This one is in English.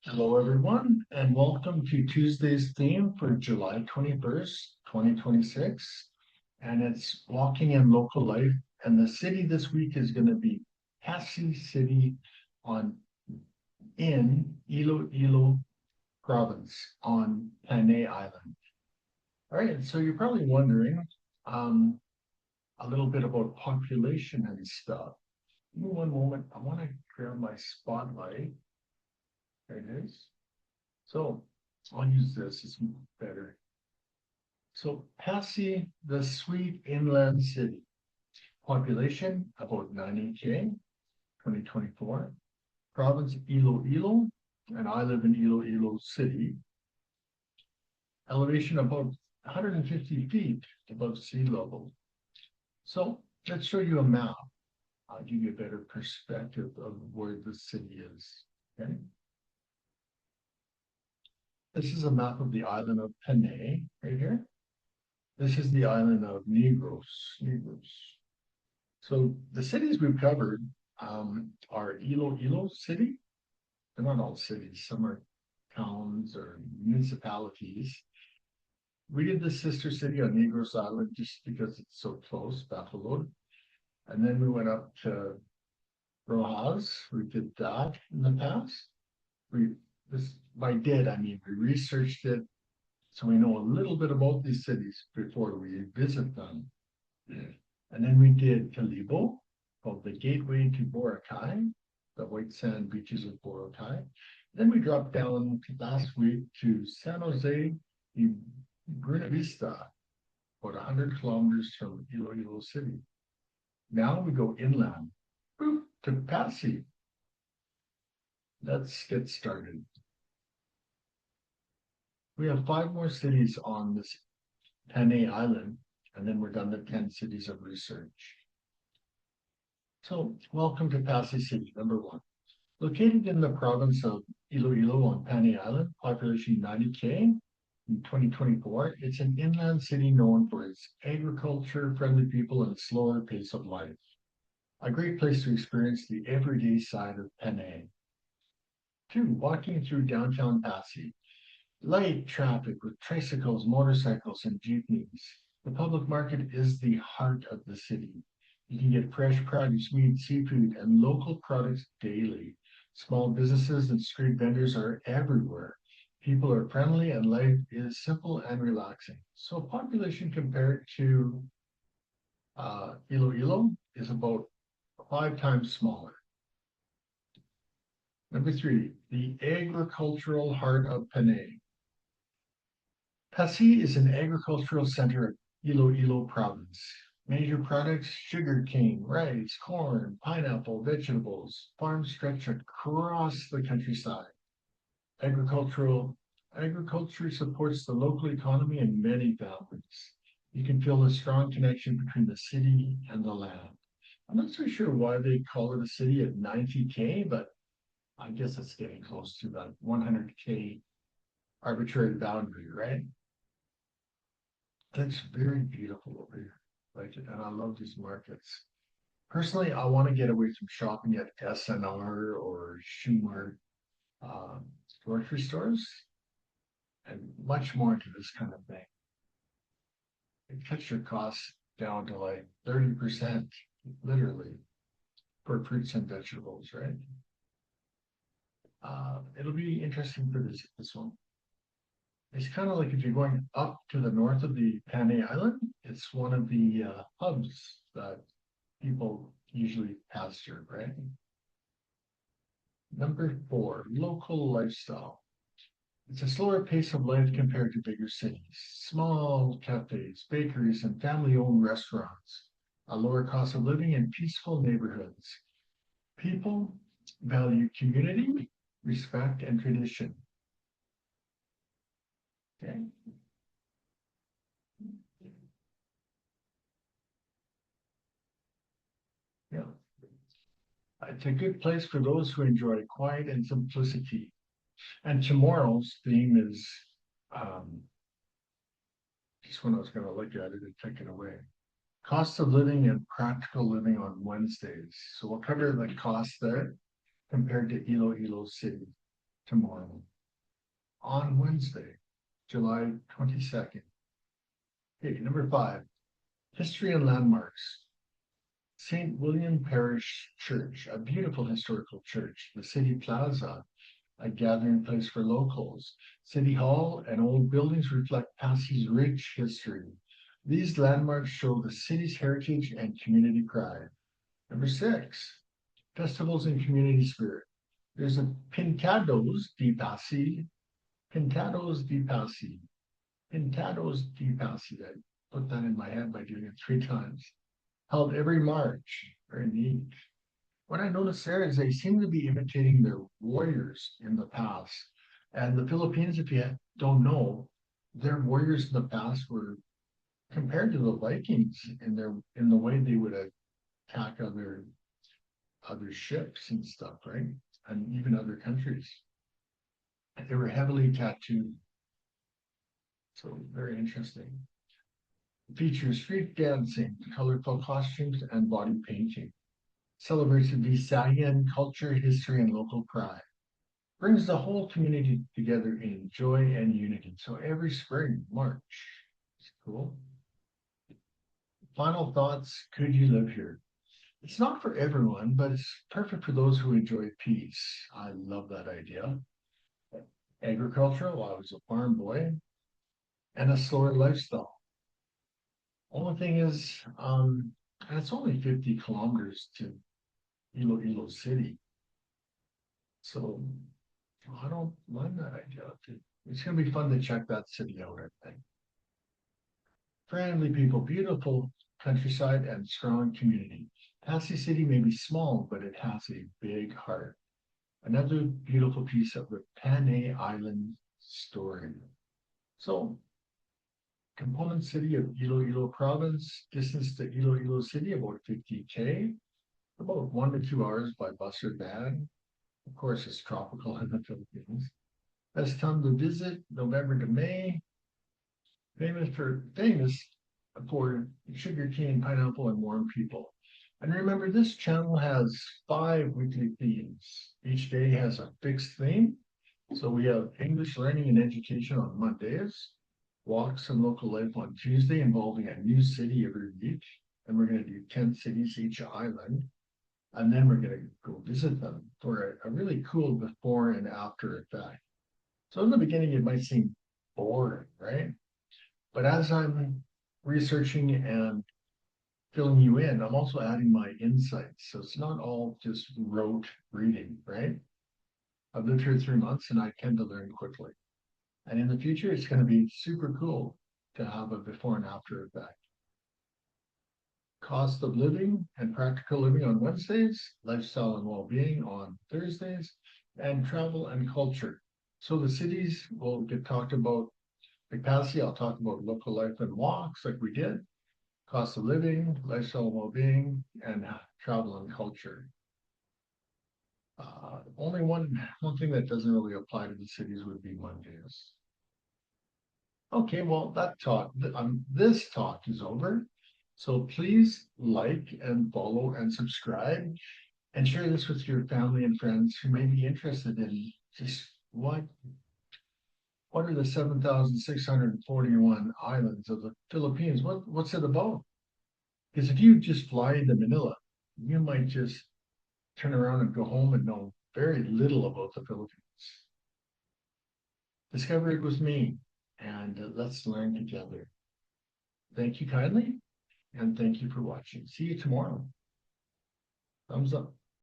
Hello, everyone, and welcome to Tuesday's theme for July 21st, 2026. And it's walking in local life. And the city this week is going to be Passi City on in Iloilo province on Panay Island. All right, so you're probably wondering um, a little bit about population and stuff. Give me one moment. I want to grab my spotlight. There it is. So I'll use this, it's better. So Passi, the sweet inland city, population about 90K, 2024. Province Iloilo, and I live in Iloilo City. Elevation about 150 feet above sea level. So let's show you a map. I'll give you a better perspective of where the city is. Okay. This is a map of the island of Panay right here. This is the island of Negros. So the cities we've covered are Iloilo City. They're not all cities. Some are towns or municipalities. We did the sister city on Negros Island just because it's so close, Buffalo. And then we went up to Rojas. We did that in the past. We this by did I mean we researched it so we know a little bit about these cities before we visit them. And then we did Calibo, called the Gateway to Boracay, the white sand beaches of Boracay. Then we dropped down last week to San Jose de Buena Vista, about 100 kilometers from Iloilo City. Now we go inland, boop, to Passi. Let's get started. We have 5 more cities on this Panay Island, and then we're done the 10 cities of research. So welcome to Passi City, number 1. Located in the province of Iloilo on Panay Island, population 90K in 2024, it's an inland city known for its agriculture-friendly people and slower pace of life. A great place to experience the everyday side of Panay. 2, walking through downtown Passi. Light traffic with tricycles, motorcycles, and jeepneys. The public market is the heart of the city. You can get fresh produce, meat, seafood, and local products daily. Small businesses and street vendors are everywhere. People are friendly and life is simple and relaxing. So population compared to Iloilo is about 5 times smaller. Number 3, the agricultural heart of Panay. Passi is an agricultural center of Iloilo province. Major products, sugarcane, rice, corn, pineapple, vegetables. Farms stretch across the countryside. Agriculture supports the local economy and many families. You can feel a strong connection between the city and the land. I'm not so sure why they call it a city at 90K, but I guess it's getting close to that 100K arbitrary boundary, right? That's very beautiful over here. Like, and I love these markets. Personally, I want to get away from shopping at SNR or Schumer um, grocery stores and much more into this kind of thing. It cuts your costs down to like 30%, literally, for fruits and vegetables, right? It'll be interesting for this one. It's kind of like if you're going up to the north of the Panay Island, it's one of the hubs that people usually pass through, right? Number 4, local lifestyle. It's a slower pace of life compared to bigger cities. Small cafes, bakeries, and family-owned restaurants. A lower cost of living and peaceful neighborhoods. People value community, respect, and tradition. Okay. Yeah. It's a good place for those who enjoy quiet and simplicity. And tomorrow's theme is just when I was going to look at it and take it away. Cost of living and practical living on Wednesdays. So we'll cover the cost there compared to Iloilo City. tomorrow on Wednesday, July 22nd. Okay, number 5, history and landmarks. St. William Parish Church, a beautiful historical church. The City Plaza, a gathering place for locals. City Hall and old buildings reflect Passi's rich history. These landmarks show the city's heritage and community pride. Number 6, festivals and community spirit. There's a Pintados di Passi, Pintados di Passi, Pintados di Passi. I put that in my head by doing it 3 times. Held every March. Very neat. What I noticed there is they seem to be imitating their warriors in the past. And the Philippines, if you don't know, their warriors in the past were compared to the Vikings in the way they would attack other ships and stuff, right? And even other countries. They were heavily tattooed. So very interesting. Features street dancing, colorful costumes, and body painting. Celebrates the Visayan culture, history, and local pride. Brings the whole community together in joy and unity. So every spring, March. It's cool. Final thoughts, could you live here? It's not for everyone, but it's perfect for those who enjoy peace. I love that idea. Agricultural, I was a farm boy, and a slower lifestyle. Only thing is, and it's only 50 kilometers to Iloilo City. So I don't mind that idea. It's going to be fun to check that city out, I think. Friendly people, beautiful countryside, and strong community. Passi City may be small, but it has a big heart. Another beautiful piece of the Panay Island story. So, component city of Iloilo province, distance to Iloilo City about 50K, about 1 to 2 hours by bus or van. Of course, it's tropical in the Philippines. Best time to visit, November to May. Famous for sugarcane, pineapple, and warm people. And remember, this channel has 5 weekly themes. Each day has a fixed theme. So we have English learning and education on Mondays, walks and local life on Tuesday involving a new city every week. And we're going to do 10 cities each island. And then we're going to go visit them for a really cool before and after effect. So in the beginning, it might seem boring, right? But as I'm researching and filling you in, I'm also adding my insights. So it's not all just rote reading, right? I've lived here 3 months and I tend to learn quickly. And in the future, it's going to be super cool to have a before and after effect. Cost of living and practical living on Wednesdays, lifestyle and well-being on Thursdays, and travel and culture. So the cities will get talked about. Like Passi, I'll talk about local life and walks like we did, cost of living, lifestyle and well-being, and travel and culture. Only one thing that doesn't really apply to the cities would be Mondays. Okay, well, this talk is over. So please like and follow and subscribe and share this with your family and friends who may be interested in just what are the 7,641 islands of the Philippines? What's it about? Because if you just fly into Manila, you might just turn around and go home and know very little about the Philippines. Discover it with me, and let's learn together. Thank you kindly, and thank you for watching. See you tomorrow. Thumbs up.